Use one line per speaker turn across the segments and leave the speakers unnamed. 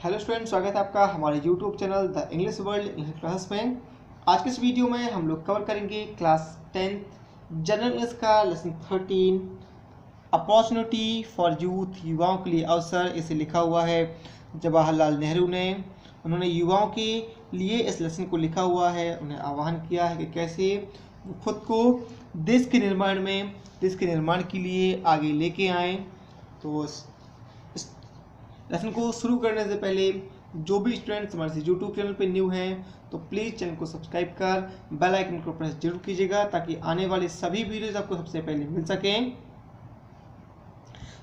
Hello student, स्वागत है आपका हमारे YouTube channel the English world English class में। आज के इस वीडियो में हम लोग कवर करेंगे क्लास 10 जनरल इंग्लिश का लेसन 13 अपॉर्चुनिटी फॉर यूथ, युवाओं के लिए अवसर। इसे लिखा हुआ है जवाहरलाल नेहरू ने। उन्होंने युवाओं के लिए इस लेसन को लिखा हुआ है। उन्हें आह्वान किया है कि कैसे वो खुद को देश के निर्माण के लिए आगे लेके आएँ। तो लेसन को शुरू करने से पहले जो भी स्टूडेंट्स हमारे यूट्यूब चैनल पे न्यू हैं तो प्लीज़ चैनल को सब्सक्राइब कर बेल आइकन को प्रेस जरूर कीजिएगा ताकि आने वाले सभी वीडियोज आपको सबसे पहले मिल सकें।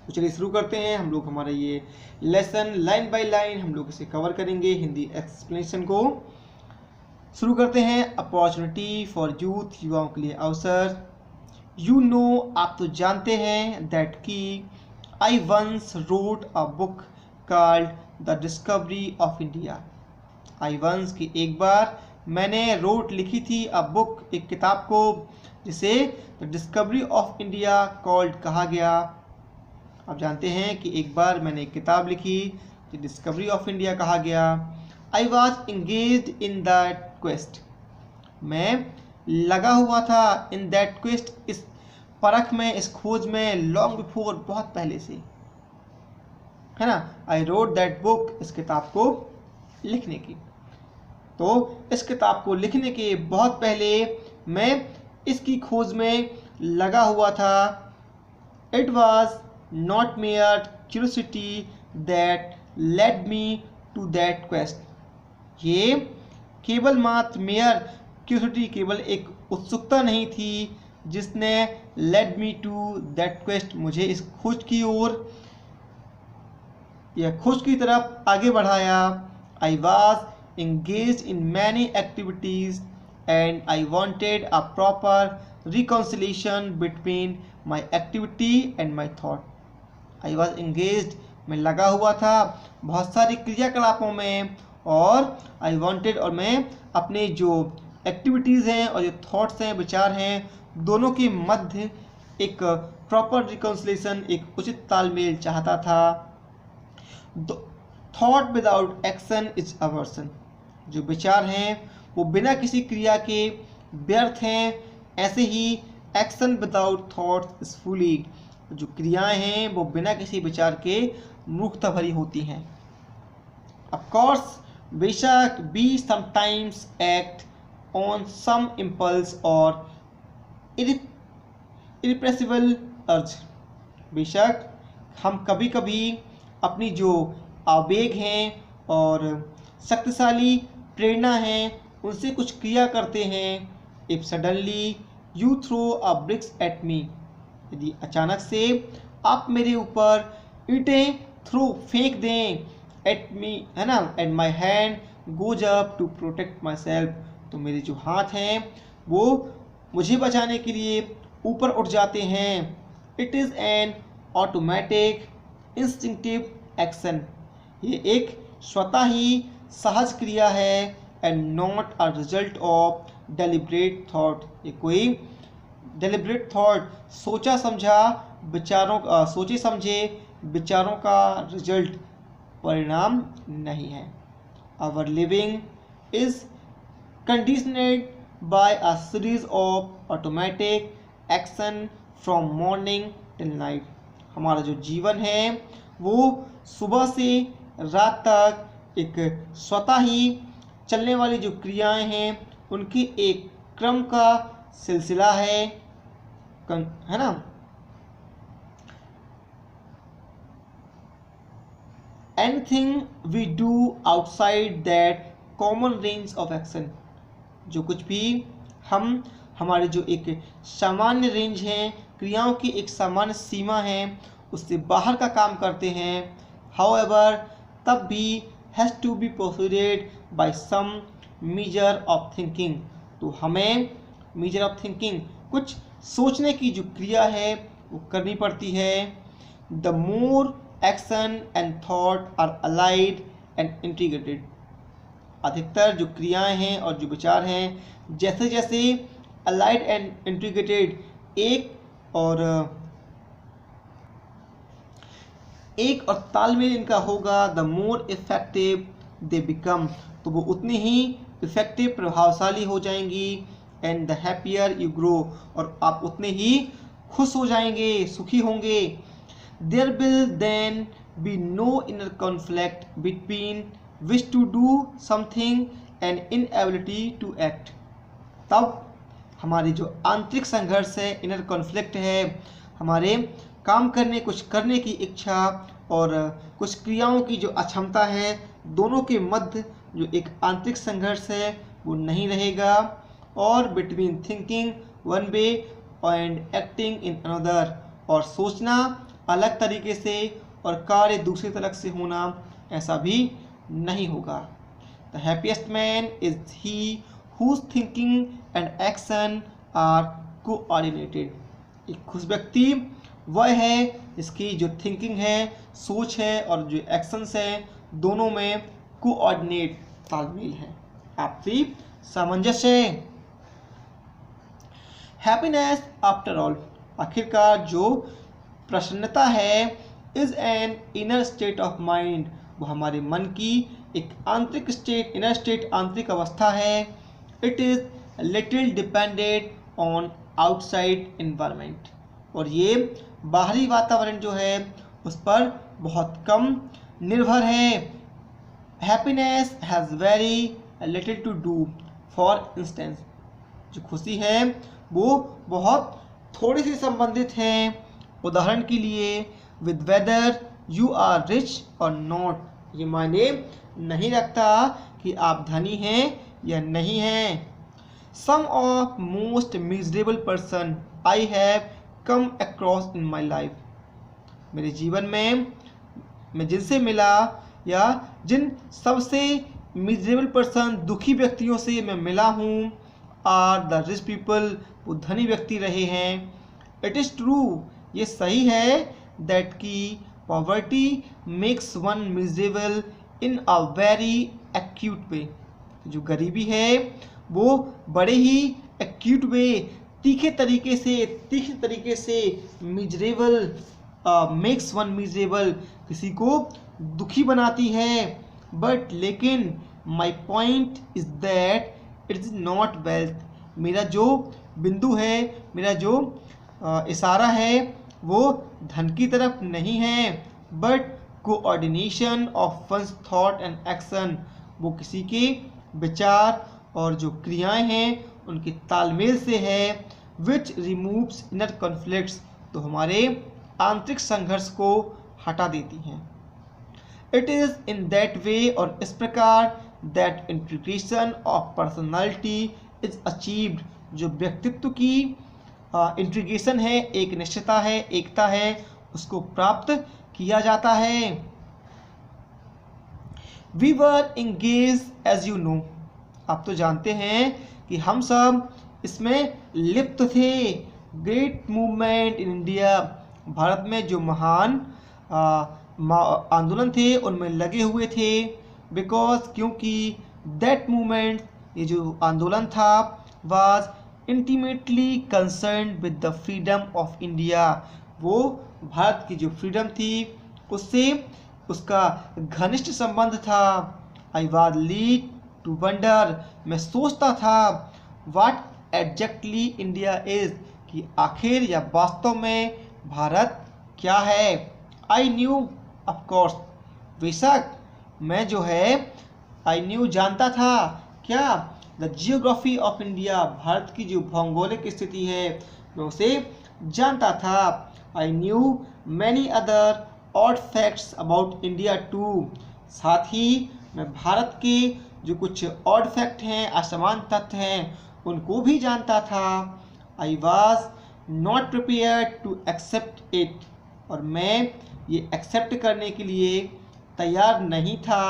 तो चलिए शुरू करते हैं। हम लोग हमारा ये लेसन लाइन बाय लाइन हम लोग इसे कवर करेंगे, हिंदी एक्सप्लेनेशन को शुरू करते हैं। अपॉर्चुनिटी फॉर यूथ, युवाओं के लिए अवसर। यू नो, आप तो जानते हैं, दैट की I once wrote a book called The Discovery of India। I once की एक बार मैंने रोट लिखी थी अ बुक, एक किताब को जिसे the discovery of India called कहा गया। आप जानते हैं कि एक बार मैंने एक किताब लिखी जो डिस्कवरी ऑफ इंडिया कहा गया। I was engaged in that quest, मैं लगा हुआ था इन दैट क्वेस्ट, इस परख में, इस खोज में, लॉन्ग बिफोर, बहुत पहले से, है ना। आई रोट दैट बुक, इस किताब को लिखने की। तो इस किताब को लिखने के बहुत पहले मैं इसकी खोज में लगा हुआ था। It was not mere curiosity that led me to that quest. ये केवल मात्र मेयर क्यूरियोसिटी, केवल एक उत्सुकता नहीं थी जिसने led me to that quest, मुझे इस खोज की ओर यह खोज की तरफ आगे बढ़ाया। I was engage in many activities and I wanted a proper reconciliation between my activity and my that. I was engage, मैं लगा हुआ था बहुत सारी क्रियाकलापों में, और आई वॉन्टेड, और मैं अपने जो एक्टिविटीज़ हैं और जो थॉट्स हैं, विचार हैं, दोनों के मध्य एक प्रॉपर रिकॉन्सिलेशन, एक उचित तालमेल चाहता था। थॉट विदाउट एक्शन इज अवर्सन, जो विचार हैं वो बिना किसी क्रिया के व्यर्थ हैं। ऐसे ही एक्शन विदाउट थॉट इज फूली, जो क्रियाएं हैं वो बिना किसी विचार के मूर्खता भरी होती हैं। ऑफ कोर्स, बेशक, we sometimes act on some impulse or irrepressible अर्ज, बेशक हम कभी कभी अपनी जो आवेग हैं और शक्तिशाली प्रेरणा हैं उनसे कुछ क्रिया करते हैं। If suddenly you throw a bricks at me, यदि अचानक से आप मेरे ऊपर ईंटें फेंक दें, एट मी, है ना, and my hand goes up to protect myself, तो मेरे जो हाथ हैं वो मुझे बचाने के लिए ऊपर उठ जाते हैं। It is an automatic instinctive action, ये एक स्वतः ही सहज क्रिया है। And not a result of deliberate thought, ये कोई डेलिब्रेट थॉट, सोचा समझा विचारों, सोचे समझे विचारों का रिजल्ट, परिणाम नहीं है। Our living is conditioned by a series of automatic action from morning till night, हमारा जो जीवन है वो सुबह से रात तक एक स्वतः ही चलने वाली जो क्रियाएं हैं उनकी एक क्रम का सिलसिला है ना। Anything we do outside that common range of action, जो कुछ भी हम, हमारे जो एक सामान्य रेंज है, क्रियाओं की एक सामान्य सीमा है, उससे बाहर का काम करते हैं। हाउएवर, तब भी has to be proceeded by some measure of thinking, तो हमें मीजर ऑफ थिंकिंग, कुछ सोचने की जो क्रिया है वो करनी पड़ती है। The more action and thought are allied and integrated, अधिकतर जो क्रियाएं हैं और जो विचार हैं जैसे जैसे अलाइड एंड इंटीग्रेटेड, एक और एक और तालमेल इनका होगा, the more effective they become, तो वो उतनी ही इफेक्टिव प्रभावशाली हो जाएंगी। And the happier you grow, और आप उतने ही खुश हो जाएंगे, सुखी होंगे। There will then be no inner conflict between wish to do something and inability to act, तब हमारी जो आंतरिक संघर्ष है, इनर कॉन्फ्लिक्ट है, हमारे काम करने कुछ करने की इच्छा और कुछ क्रियाओं की जो अक्षमता है, दोनों के मध्य जो एक आंतरिक संघर्ष है वो नहीं रहेगा। और between thinking one way and acting in another, और सोचना अलग तरीके से और कार्य दूसरी तरह से होना, ऐसा भी नहीं होगा। The happiest man is he whose thinking and action are coordinated, एक खुश व्यक्ति वह है जिसकी जो थिंकिंग है, सोच है, और जो एक्शंस है, दोनों में कोऑर्डिनेट तालमेल है, आपसी सामंजस्य है। हैप्पीनेस आफ्टर ऑल, आखिरकार जो प्रसन्नता है, is an inner state of mind, वो हमारे मन की एक आंतरिक स्टेट, इनर स्टेट आंतरिक अवस्था है। It is little dependent on outside environment, और ये बाहरी वातावरण जो है उस पर बहुत कम निर्भर है। Happiness has very little to do, for instance, जो खुशी है वो बहुत थोड़ी सी संबंधित है, उदाहरण के लिए with whether you are rich or not, ये मायने नहीं रखता कि आप धनी हैं या नहीं है। Some of most miserable person I have come across in my life, मेरे जीवन में मैं जिनसे मिला या जिन सबसे मिजरेबल पर्सन, दुखी व्यक्तियों से मैं मिला हूँ, आर द रिच पीपल, वो धनी व्यक्ति रहे हैं। इट इज़ ट्रू, ये सही है, दैट की poverty makes one miserable in a very acute way, जो गरीबी है वो बड़े ही एक्यूट वे, तीखे तरीके से मिजरेबल, मेक्स वन मिजरेबल, किसी को दुखी बनाती है। बट लेकिन my point is that it is not wealth, मेरा जो बिंदु है, मेरा जो इशारा है, वो धन की तरफ नहीं है, but coordination of one's thought and action, वो किसी के विचार और जो क्रियाएं हैं उनके तालमेल से है। विच रिमूव्स इनर कॉन्फ्लिक्ट्स, तो हमारे आंतरिक संघर्ष को हटा देती हैं। It is in that way, और इस प्रकार, that integration of personality is achieved, जो व्यक्तित्व की इंटीग्रेशन है, एक निश्चितता है, एकता है, उसको प्राप्त किया जाता है। We were engage as you know, आप तो जानते हैं कि हम सब इसमें लिप्त थे। Great movement in India, Bharat में जो महान आंदोलन थे उनमें लगे हुए थे। बिकॉज, क्योंकि दैट मूवमेंट, ये जो आंदोलन था, was intimately concerned with the freedom of India, वो भारत की जो फ्रीडम थी उससे उसका घनिष्ठ संबंध था। I was lead to wonder, मैं सोचता था, व्हाट एग्जैक्टली इंडिया इज, कि आखिर या वास्तव में भारत क्या है। आई न्यू ऑफ कोर्स, बेशक मैं जो है आई न्यू जानता था, क्या, द जियोग्राफी ऑफ इंडिया, भारत की जो भौगोलिक स्थिति है मैं उसे जानता था। I knew many other odd facts about India too, साथ ही मैं भारत के जो कुछ ऑड फैक्ट हैं, असमान तथ्य हैं, उनको भी जानता था। I was not prepared to accept it, और मैं ये एक्सेप्ट करने के लिए तैयार नहीं था।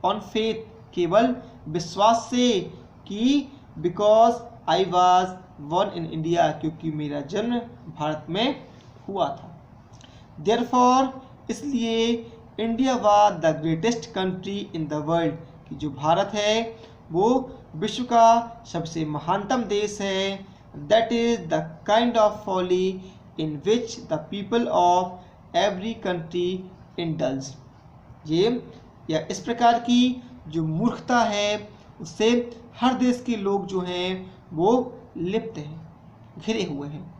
ऑन फेथ, केवल विश्वास से, कि because I was born in India, क्योंकि मेरा जन्म भारत में हुआ था। देयरफॉर, इसलिए India was the greatest country in the world, कि जो भारत है वो विश्व का सबसे महानतम देश है। That is the kind of folly in which the people of every country indulge। ये या इस प्रकार की जो मूर्खता है उससे हर देश के लोग जो हैं वो लिप्त हैं, घिरे हुए हैं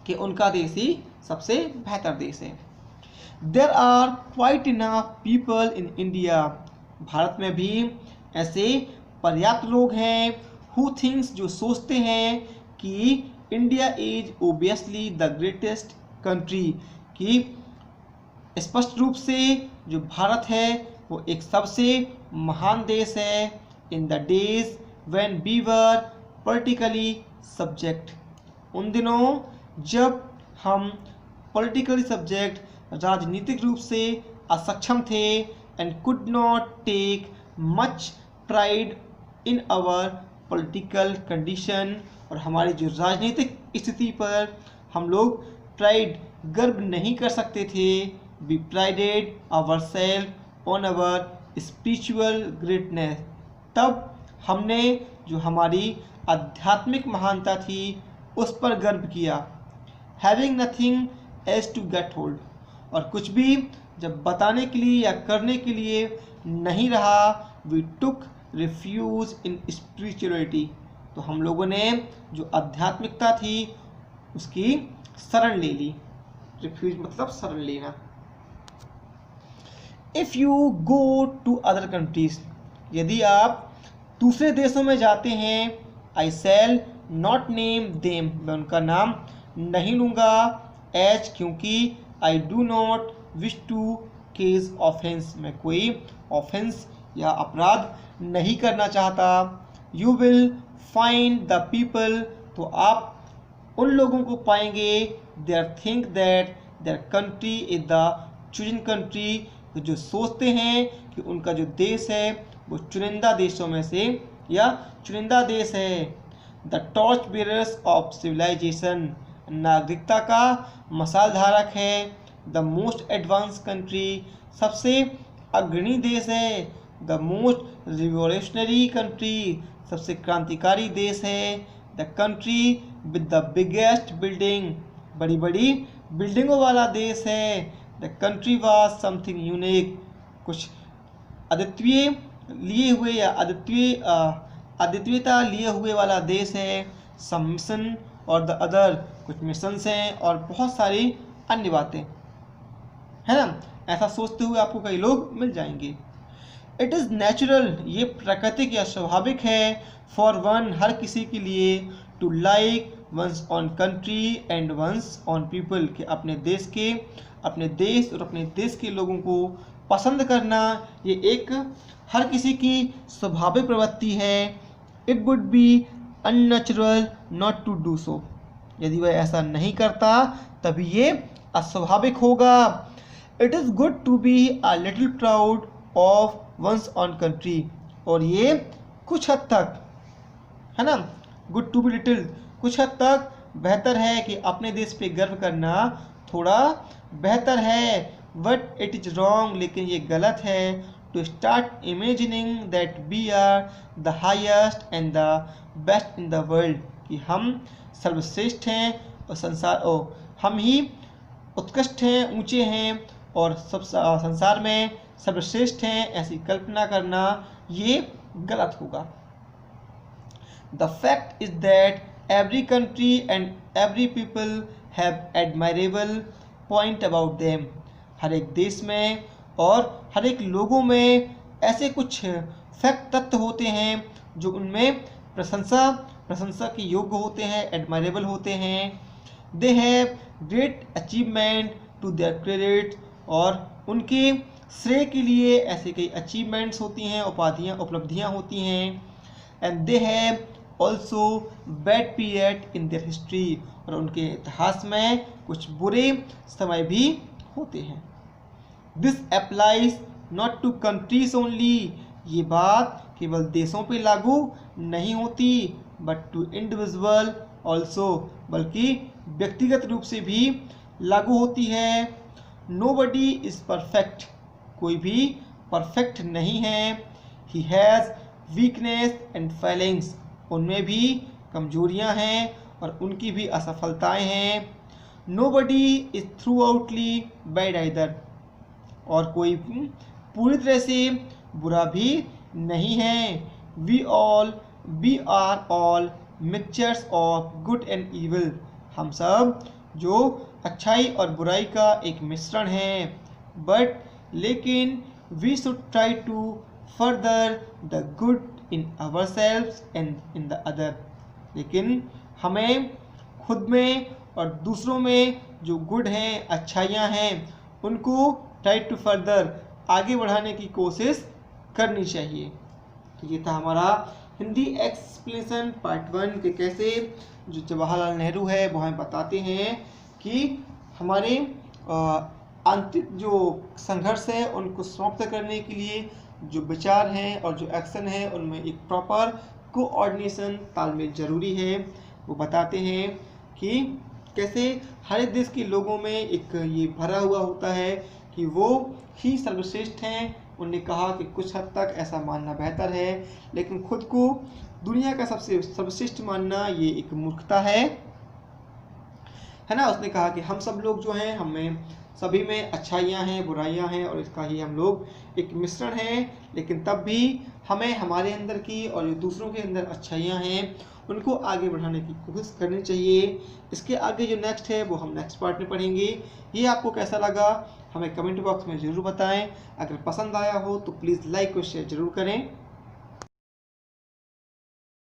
कि उनका देश ही सबसे बेहतर देश है। There are quite enough people in India। Bharat में भी ऐसे पर्याप्त लोग हैं who thinks, जो सोचते हैं कि India is obviously the greatest country, कि स्पष्ट रूप से जो भारत है वो एक सबसे महान देश है। In the days when we were politically subject, उन दिनों जब हम पॉलिटिकली सब्जेक्ट, राजनीतिक रूप से असक्षम थे, and could not take much pride in our political condition, और हमारी जो राजनीतिक स्थिति पर हम लोग प्राइड, गर्व नहीं कर सकते थे। We prided ourself on our spiritual greatness, तब हमने जो हमारी आध्यात्मिक महानता थी उस पर गर्व किया। Having nothing else to get hold, और कुछ भी जब बताने के लिए या करने के लिए नहीं रहा, we took refuge in spirituality, तो हम लोगों ने जो आध्यात्मिकता थी उसकी शरण ले ली। रिफ्यूज मतलब शरण लेना। If you go to other countries, यदि आप दूसरे देशों में जाते हैं, I shall not name them, मैं उनका नाम नहीं लूँगा, एज क्योंकि I do not wish to cause offence, मैं कोई ऑफेंस या अपराध नहीं करना चाहता। You will find the people, तो आप उन लोगों को पाएंगे, their think that their country is the चुनिन कंट्री, जो सोचते हैं कि उनका जो देश है वो चुनिंदा देशों में से या चुनिंदा देश है। The torch bearers of civilisation, नागरिकता का मसाल धारक है। द मोस्ट एडवांस कंट्री, सबसे अग्रणी देश है। द मोस्ट रिवोल्यूशनरी कंट्री, सबसे क्रांतिकारी देश है। The country with the biggest building, बड़ी बड़ी बिल्डिंगों वाला देश है। The country was something unique, कुछ अद्वितीय लिए हुए या अद्वितीयता लिए हुए वाला देश है। सम मिशन और द अदर, कुछ मिशंस हैं और बहुत सारी अन्य बातें, है ना। ऐसा सोचते हुए आपको कई लोग मिल जाएंगे। इट इज़ नेचुरल, ये प्राकृतिक या स्वाभाविक है, फॉर वन, हर किसी के लिए, to like one's own country and one's own people, कि अपने देश और अपने देश के लोगों को पसंद करना, ये एक हर किसी की स्वाभाविक प्रवृत्ति है। It would be unnatural not to do so, यदि वह ऐसा नहीं करता तभी ये अस्वाभाविक होगा। It is good to be a little proud of one's own country, और ये कुछ हद तक, है ना, गुड टू बी लिटिल, कुछ हद तक बेहतर है कि अपने देश पे गर्व करना थोड़ा बेहतर है। बट इट इज़ रॉन्ग, लेकिन ये गलत है, to start imagining that we are the highest and the best in the world, कि हम सर्वश्रेष्ठ हैं और हम ही उत्कृष्ट हैं, ऊंचे हैं और सब संसार में सर्वश्रेष्ठ हैं, ऐसी कल्पना करना ये गलत होगा। The fact is that every country and every people have admirable point about them, हर एक देश में और हर एक लोगों में ऐसे कुछ फैक्ट तथ्य होते हैं जो उनमें प्रशंसा के योग्य होते हैं, एडमायरेबल होते हैं। They have great achievement to their credit, और उनके श्रेय के लिए ऐसे कई अचीवमेंट्स होती हैं, उपलब्धियां होती हैं। And they have also bad period in their history, और उनके इतिहास में कुछ बुरे समय भी होते हैं। This applies not to countries only, ये बात केवल देशों पे लागू नहीं होती, बट टू इंडिविजुअल ऑल्सो, बल्कि व्यक्तिगत रूप से भी लागू होती है। नोबडी इज़ परफेक्ट, कोई भी परफेक्ट नहीं है। He has weakness and failings, उनमें भी कमजोरियां हैं और उनकी भी असफलताएं हैं। Nobody is thoroughly bad either, और कोई पूरी तरह से बुरा भी नहीं है। We are all mixtures of good and evil, हम सब जो अच्छाई और बुराई का एक मिश्रण है। बट लेकिन we should try to further the good in ourselves and in the other, लेकिन हमें खुद में और दूसरों में जो गुड हैं, अच्छाइयाँ हैं, उनको ट्राई टू फर्दर आगे बढ़ाने की कोशिश करनी चाहिए। तो ये था हमारा हिंदी एक्सप्लेनेशन पार्ट 1 के कैसे जो जवाहरलाल नेहरू है वो हमें बताते हैं कि हमारे आंतरिक जो संघर्ष है उनको समाप्त करने के लिए जो विचार हैं और जो एक्शन है उनमें एक प्रॉपर कोऑर्डिनेशन तालमेल जरूरी है। वो बताते हैं कि कैसे हर एक देश के लोगों में एक ये भरा हुआ होता है कि वो ही सर्वश्रेष्ठ हैं। उन्होंने कहा कि कुछ हद तक ऐसा मानना बेहतर है, लेकिन खुद को दुनिया का सबसे सर्वश्रेष्ठ मानना ये एक मूर्खता है ना। उसने कहा कि हम सब लोग जो हैं, हमें सभी में अच्छाइयाँ हैं, बुराइयाँ हैं, और इसका ही हम लोग एक मिश्रण हैं, लेकिन तब भी हमें हमारे अंदर की और जो दूसरों के अंदर अच्छाइयाँ हैं उनको आगे बढ़ाने की कोशिश करनी चाहिए। इसके आगे जो नेक्स्ट है वो हम नेक्स्ट पार्ट में पढ़ेंगे। ये आपको कैसा लगा हमें कमेंट बॉक्स में ज़रूर बताएं। अगर पसंद आया हो तो प्लीज़ लाइक और शेयर ज़रूर करें।